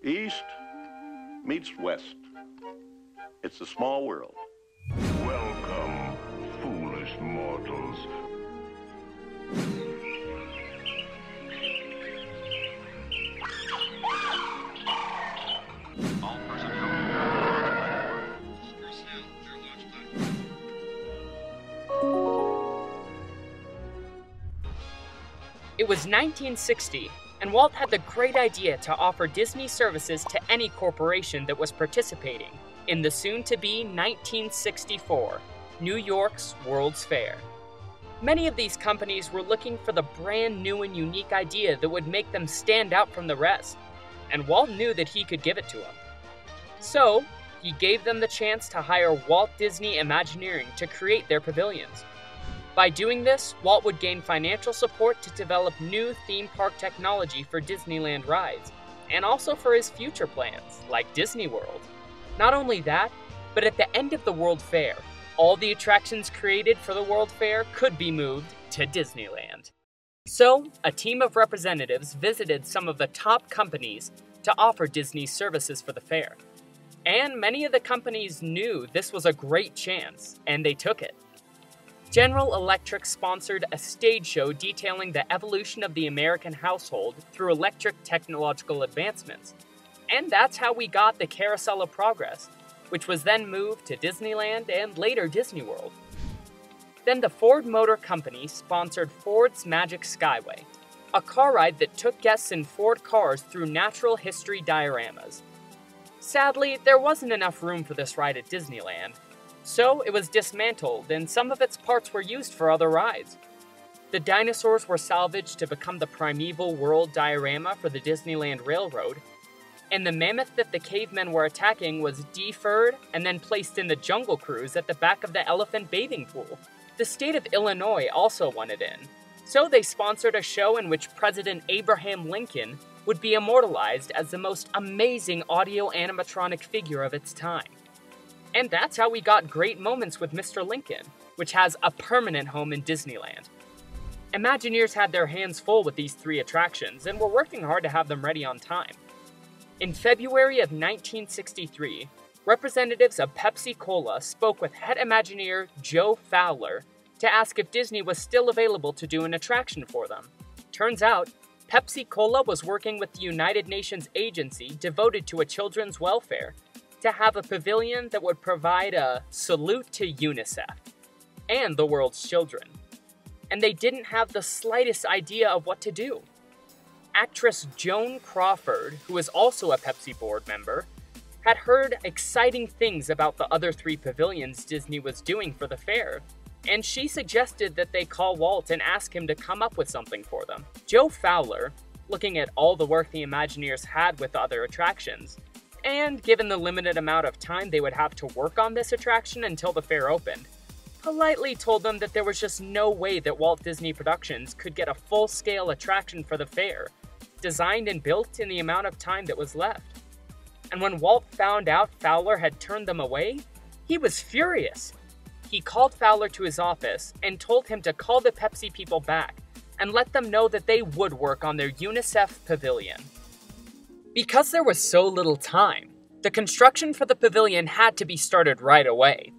East meets West. It's a small world. Welcome, foolish mortals. All personnel. It was 1960, and Walt had the great idea to offer Disney services to any corporation that was participating in the soon-to-be 1964 New York's World's Fair. Many of these companies were looking for the brand new and unique idea that would make them stand out from the rest, and Walt knew that he could give it to them. So, he gave them the chance to hire Walt Disney Imagineering to create their pavilions. By doing this, Walt would gain financial support to develop new theme park technology for Disneyland rides, and also for his future plans, like Disney World. Not only that, but at the end of the World Fair, all the attractions created for the World Fair could be moved to Disneyland. So, a team of representatives visited some of the top companies to offer Disney's services for the fair. And many of the companies knew this was a great chance, and they took it. General Electric sponsored a stage show detailing the evolution of the American household through electric technological advancements. And that's how we got the Carousel of Progress, which was then moved to Disneyland and later Disney World. Then the Ford Motor Company sponsored Ford's Magic Skyway, a car ride that took guests in Ford cars through natural history dioramas. Sadly, there wasn't enough room for this ride at Disneyland, so it was dismantled and some of its parts were used for other rides. The dinosaurs were salvaged to become the primeval world diorama for the Disneyland Railroad, and the mammoth that the cavemen were attacking was defurred and then placed in the Jungle Cruise at the back of the elephant bathing pool. The state of Illinois also wanted in, so they sponsored a show in which President Abraham Lincoln would be immortalized as the most amazing audio animatronic figure of its time. And that's how we got Great Moments with Mr. Lincoln, which has a permanent home in Disneyland. Imagineers had their hands full with these three attractions and were working hard to have them ready on time. In February of 1963, representatives of Pepsi-Cola spoke with head Imagineer Joe Fowler to ask if Disney was still available to do an attraction for them. Turns out, Pepsi-Cola was working with the United Nations agency devoted to a children's welfare to have a pavilion that would provide a salute to UNICEF and the world's children. And they didn't have the slightest idea of what to do. Actress Joan Crawford, who is also a Pepsi board member, had heard exciting things about the other three pavilions Disney was doing for the fair, and she suggested that they call Walt and ask him to come up with something for them. Joe Fowler, looking at all the work the Imagineers had with the other attractions, and given the limited amount of time they would have to work on this attraction until the fair opened, politely told them that there was just no way that Walt Disney Productions could get a full-scale attraction for the fair, designed and built in the amount of time that was left. And when Walt found out Fowler had turned them away, he was furious. He called Fowler to his office and told him to call the Pepsi people back and let them know that they would work on their UNICEF pavilion. Because there was so little time, the construction for the pavilion had to be started right away.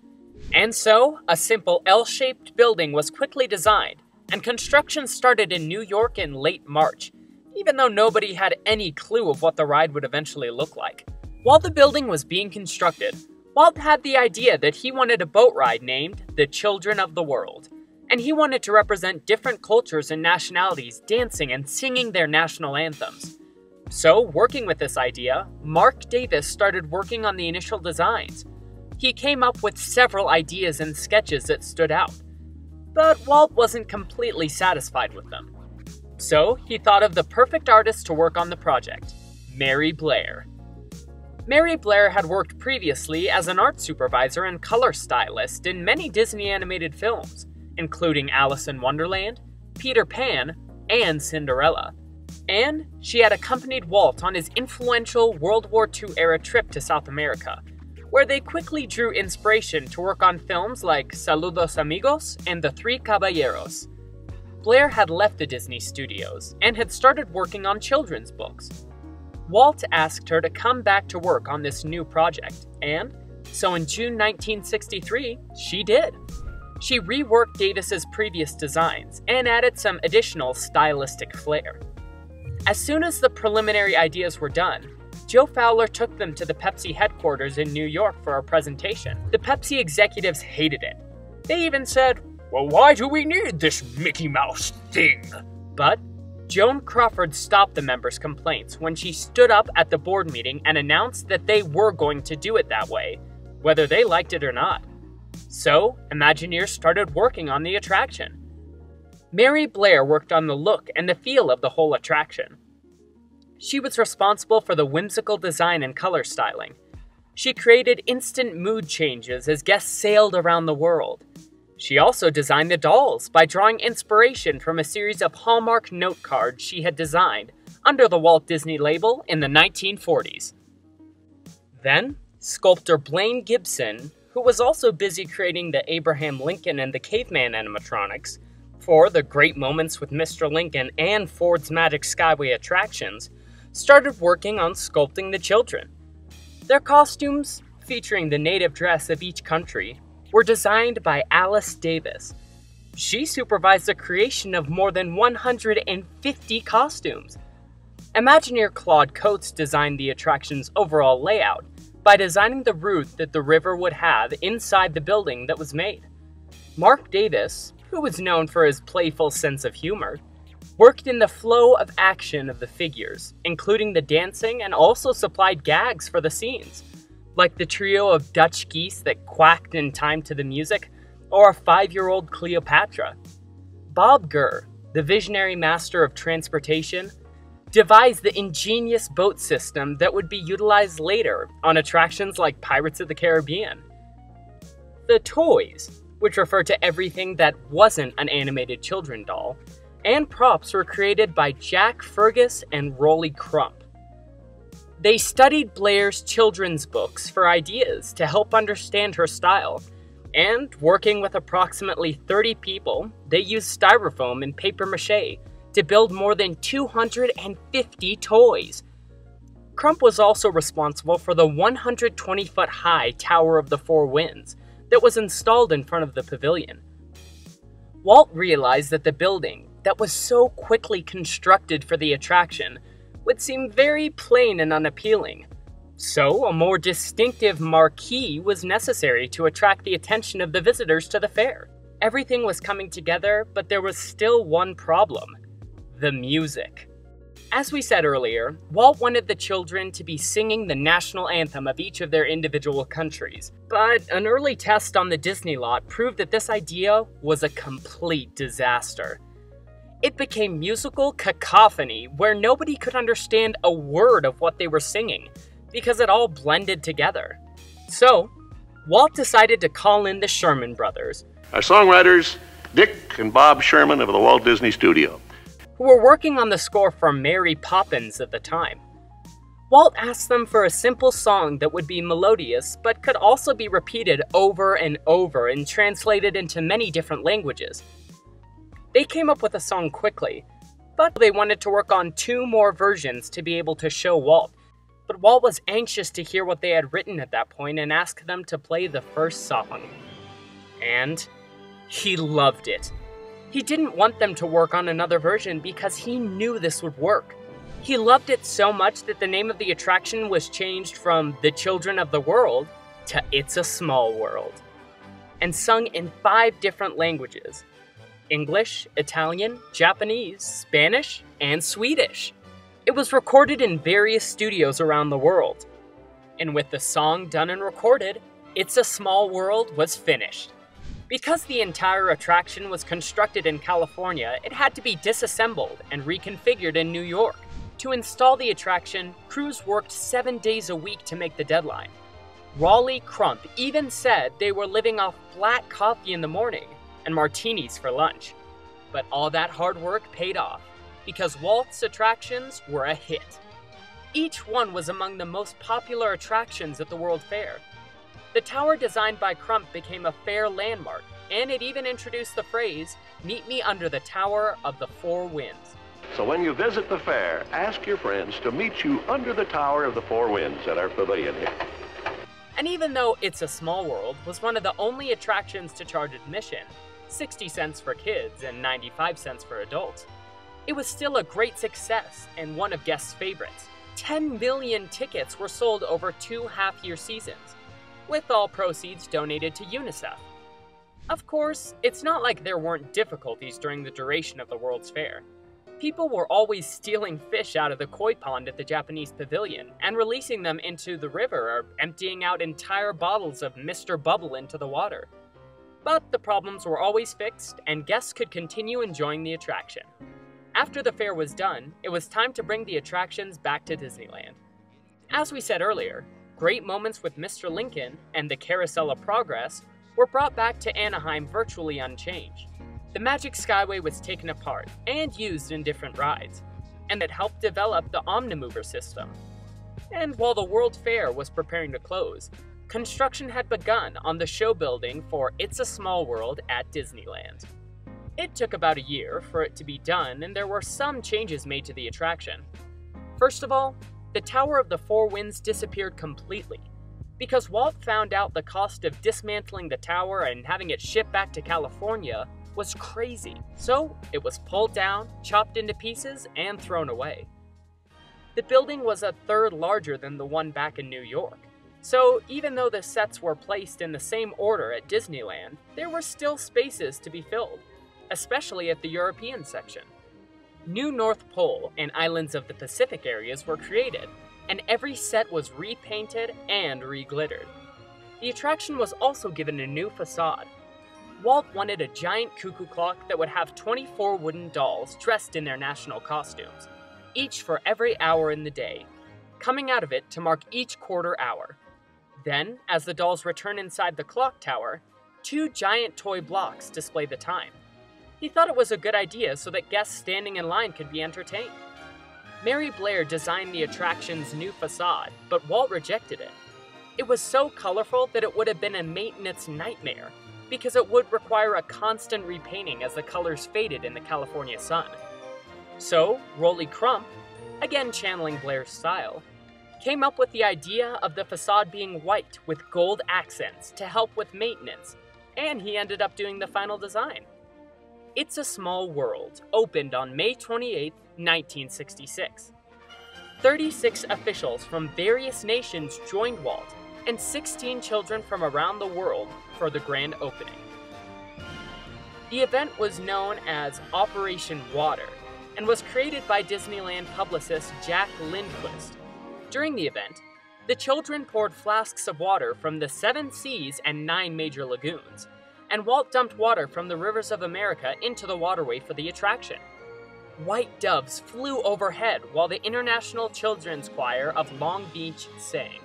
And so, a simple L-shaped building was quickly designed, and construction started in New York in late March, even though nobody had any clue of what the ride would eventually look like. While the building was being constructed, Walt had the idea that he wanted a boat ride named the Children of the World, and he wanted to represent different cultures and nationalities dancing and singing their national anthems. So, working with this idea, Mark Davis started working on the initial designs. He came up with several ideas and sketches that stood out, but Walt wasn't completely satisfied with them. So, he thought of the perfect artist to work on the project, Mary Blair. Mary Blair had worked previously as an art supervisor and color stylist in many Disney animated films, including Alice in Wonderland, Peter Pan, and Cinderella. And she had accompanied Walt on his influential World War II-era trip to South America, where they quickly drew inspiration to work on films like Saludos Amigos and The Three Caballeros. Blair had left the Disney studios and had started working on children's books. Walt asked her to come back to work on this new project, and so in June 1963, she did. She reworked Davis's previous designs and added some additional stylistic flair. As soon as the preliminary ideas were done, Joe Fowler took them to the Pepsi headquarters in New York for a presentation. The Pepsi executives hated it. They even said, "Well, why do we need this Mickey Mouse thing?" But Joan Crawford stopped the members' complaints when she stood up at the board meeting and announced that they were going to do it that way, whether they liked it or not. So, Imagineers started working on the attraction. Mary Blair worked on the look and the feel of the whole attraction. She was responsible for the whimsical design and color styling. She created instant mood changes as guests sailed around the world. She also designed the dolls by drawing inspiration from a series of Hallmark note cards she had designed under the Walt Disney label in the 1940s. Then, sculptor Blaine Gibson, who was also busy creating the Abraham Lincoln and the Caveman animatronics for the Great Moments with Mr. Lincoln and Ford's Magic Skyway attractions, started working on sculpting the children. Their costumes, featuring the native dress of each country, were designed by Alice Davis. She supervised the creation of more than 150 costumes. Imagineer Claude Coates designed the attraction's overall layout by designing the route that the river would have inside the building that was made. Mark Davis, who was known for his playful sense of humor, worked in the flow of action of the figures, including the dancing, and also supplied gags for the scenes, like the trio of Dutch geese that quacked in time to the music, or a 5-year-old Cleopatra. Bob Gurr, the visionary master of transportation, devised the ingenious boat system that would be utilized later on attractions like Pirates of the Caribbean. The toys, which refer to everything that wasn't an animated children doll, and props were created by Jack Fergus and Rolly Crump. They studied Blair's children's books for ideas to help understand her style, and working with approximately 30 people, they used styrofoam and papier-mâché to build more than 250 toys. Crump was also responsible for the 120-foot-high Tower of the Four Winds that was installed in front of the pavilion. Walt realized that the building, that was so quickly constructed for the attraction, would seem very plain and unappealing. So, a more distinctive marquee was necessary to attract the attention of the visitors to the fair. Everything was coming together, but there was still one problem: the music. As we said earlier, Walt wanted the children to be singing the national anthem of each of their individual countries, but an early test on the Disney lot proved that this idea was a complete disaster. It became musical cacophony where nobody could understand a word of what they were singing because it all blended together. So, Walt decided to call in the Sherman Brothers, Our songwriters, Dick and Bob Sherman of the Walt Disney Studio, who were working on the score for Mary Poppins at the time. Walt asked them for a simple song that would be melodious but could also be repeated over and over and translated into many different languages. They came up with a song quickly, but they wanted to work on 2 more versions to be able to show Walt. But Walt was anxious to hear what they had written at that point and asked them to play the first song. And he loved it. He didn't want them to work on another version because he knew this would work. He loved it so much that the name of the attraction was changed from The Children of the World to It's a Small World, and sung in 5 different languages: English, Italian, Japanese, Spanish, and Swedish. It was recorded in various studios around the world. And with the song done and recorded, It's a Small World was finished. Because the entire attraction was constructed in California, it had to be disassembled and reconfigured in New York. To install the attraction, crews worked 7 days a week to make the deadline. Rolly Crump even said they were living off black coffee in the morning and martinis for lunch. But all that hard work paid off, because Walt's attractions were a hit. Each one was among the most popular attractions at the World Fair. The tower designed by Crump became a fair landmark, and it even introduced the phrase, Meet me under the Tower of the Four Winds. So when you visit the fair, ask your friends to meet you under the Tower of the Four Winds at our pavilion here. And even though It's a Small World was one of the only attractions to charge admission, 60 cents for kids and 95 cents for adults, it was still a great success and one of guests' favorites. 10 million tickets were sold over 2 half-year seasons, with all proceeds donated to UNICEF. Of course, it's not like there weren't difficulties during the duration of the World's Fair. People were always stealing fish out of the koi pond at the Japanese pavilion and releasing them into the river or emptying out entire bottles of Mr. Bubble into the water. But the problems were always fixed and guests could continue enjoying the attraction. After the fair was done, it was time to bring the attractions back to Disneyland. As we said earlier, great moments with Mr. Lincoln and the Carousel of Progress were brought back to Anaheim virtually unchanged. The Magic Skyway was taken apart and used in different rides, and it helped develop the Omnimover system. And while the World Fair was preparing to close, construction had begun on the show building for It's a Small World at Disneyland. It took about a year for it to be done, and there were some changes made to the attraction. First of all, the Tower of the Four Winds disappeared completely, because Walt found out the cost of dismantling the tower and having it shipped back to California was crazy. So it was pulled down, chopped into pieces, and thrown away. The building was a third larger than the one back in New York. So even though the sets were placed in the same order at Disneyland, there were still spaces to be filled, especially at the European section. New North Pole and Islands of the Pacific areas were created, and every set was repainted and re-glittered. The attraction was also given a new facade. Walt wanted a giant cuckoo clock that would have 24 wooden dolls dressed in their national costumes, each for every hour in the day, coming out of it to mark each quarter hour. Then, as the dolls return inside the clock tower, 2 giant toy blocks display the time. He thought it was a good idea so that guests standing in line could be entertained. Mary Blair designed the attraction's new facade, but Walt rejected it. It was so colorful that it would have been a maintenance nightmare, because it would require a constant repainting as the colors faded in the California sun. So, Rolly Crump, again channeling Blair's style, came up with the idea of the facade being white with gold accents to help with maintenance, and he ended up doing the final design. It's a Small World opened on May 28, 1966. 36 officials from various nations joined Walt, and 16 children from around the world for the grand opening. The event was known as Operation Water and was created by Disneyland publicist Jack Lindquist. During the event, the children poured flasks of water from the 7 seas and 9 major lagoons, and Walt dumped water from the rivers of America into the waterway for the attraction. White doves flew overhead while the International Children's Choir of Long Beach sang.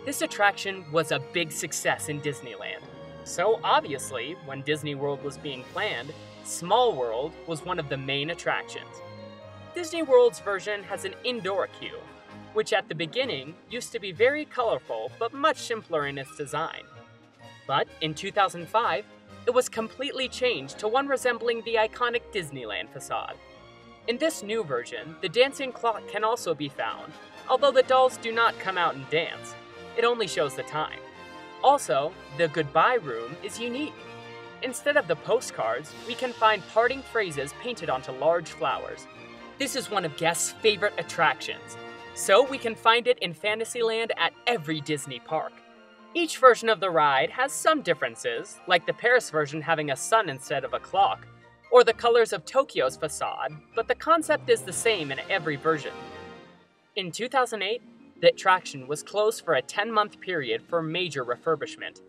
This attraction was a big success in Disneyland. So obviously, when Disney World was being planned, Small World was one of the main attractions. Disney World's version has an indoor queue, which at the beginning used to be very colorful but much simpler in its design. But in 2005, it was completely changed to one resembling the iconic Disneyland facade. In this new version, the dancing clock can also be found, although the dolls do not come out and dance. It only shows the time. Also, the goodbye room is unique. Instead of the postcards, we can find parting phrases painted onto large flowers. This is one of guests' favorite attractions, so we can find it in Fantasyland at every Disney park. Each version of the ride has some differences, like the Paris version having a sun instead of a clock, or the colors of Tokyo's facade, but the concept is the same in every version. In 2008, the attraction was closed for a 10-month period for major refurbishment.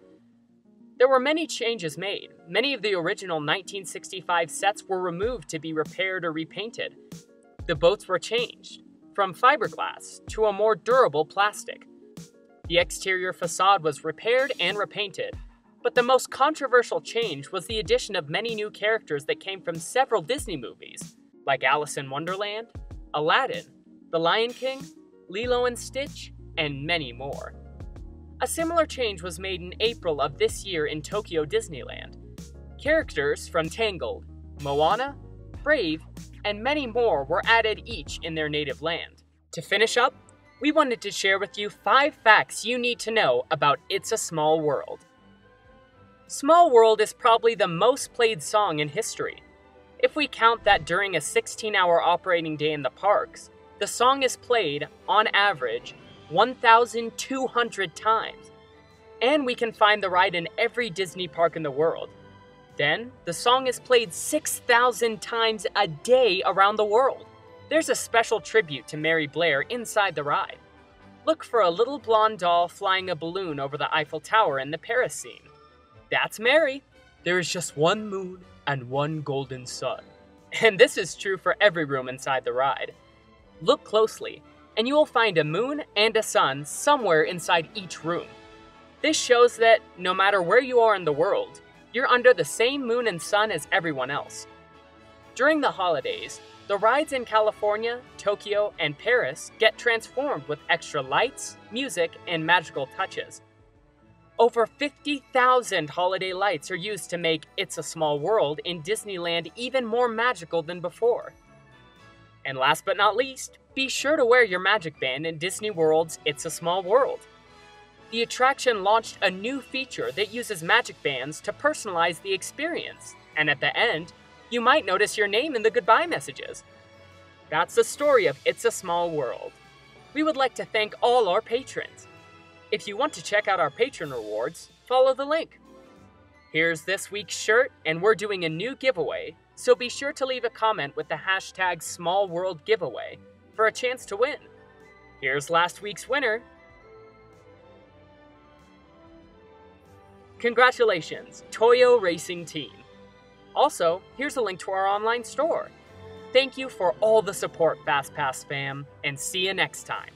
There were many changes made. Many of the original 1965 sets were removed to be repaired or repainted. The boats were changed, from fiberglass to a more durable plastic. The exterior facade was repaired and repainted, but the most controversial change was the addition of many new characters that came from several Disney movies, like Alice in Wonderland, Aladdin, The Lion King, Lilo and Stitch, and many more. A similar change was made in April of this year in Tokyo Disneyland. Characters from Tangled, Moana, Brave, and many more were added each in their native land. To finish up, we wanted to share with you 5 facts you need to know about It's a Small World. Small World is probably the most played song in history. If we count that during a 16-hour operating day in the parks, the song is played, on average, 1,200 times. And we can find the ride in every Disney park in the world. Then, the song is played 6,000 times a day around the world. There's a special tribute to Mary Blair inside the ride. Look for a little blonde doll flying a balloon over the Eiffel Tower in the Paris scene. That's Mary. There is just one moon and one golden sun. And this is true for every room inside the ride. Look closely, and you will find a moon and a sun somewhere inside each room. This shows that no matter where you are in the world, you're under the same moon and sun as everyone else. During the holidays, the rides in California, Tokyo, and Paris get transformed with extra lights, music, and magical touches. Over 50,000 holiday lights are used to make It's a Small World in Disneyland even more magical than before. And last but not least, be sure to wear your magic band in Disney World's It's a Small World. The attraction launched a new feature that uses magic bands to personalize the experience, and at the end, you might notice your name in the goodbye messages. That's the story of It's a Small World. We would like to thank all our patrons. If you want to check out our patron rewards, follow the link. Here's this week's shirt, and we're doing a new giveaway, so be sure to leave a comment with the hashtag #SmallWorldGiveaway for a chance to win. Here's last week's winner. Congratulations, Toyo Racing Team. Also, here's a link to our online store. Thank you for all the support, Fastpass fam, and see you next time.